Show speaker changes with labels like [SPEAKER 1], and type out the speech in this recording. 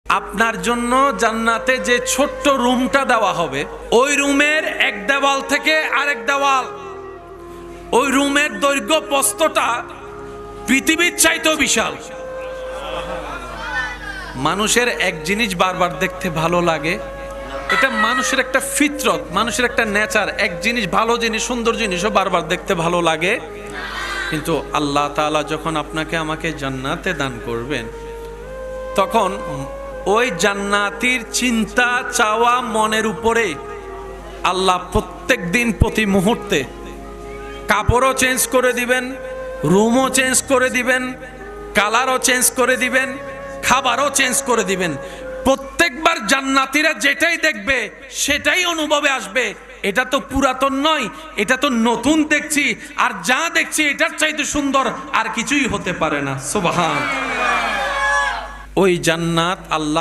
[SPEAKER 1] আপনার জন্য জান্নাতে যে ছোট্ট রুমটা দেওয়া হবে, ওই রুমের এক দেওয়াল থেকে আরেক দেওয়াল, ওই রুমের দৈর্ঘ্য প্রস্থটা পৃথিবীর চাইতেও বিশাল। মানুষের এক জিনিস বারবার দেখতে ভালো লাগে, এটা মানুষের একটা ফিতরত, মানুষের একটা নেচার। এক জিনিস, ভালো জিনিস, সুন্দর জিনিসও বারবার দেখতে ভালো লাগে। কিন্তু আল্লাহ তাআলা যখন আপনাকে আমাকে জান্নাতে দান করবেন, তখন ওই জান্নাতির চিন্তা চাওয়া মনের উপরে আল্লাহ প্রত্যেক দিন প্রতি মুহূর্তে কাপড়ও চেঞ্জ করে দিবেন, রুমও চেঞ্জ করে দিবেন, কালারও চেঞ্জ করে দিবেন, খাবারও চেঞ্জ করে দিবেন। প্রত্যেকবার জান্নাতীরা যেটাই দেখবে সেটাই অনুভবে আসবে, এটা তো পুরাতন নয়, এটা তো নতুন দেখছি, আর যা দেখছি এটার চাইতে সুন্দর আর কিছুই হতে পারে না। সুবহান। ওই জান্নাত আল্লাহ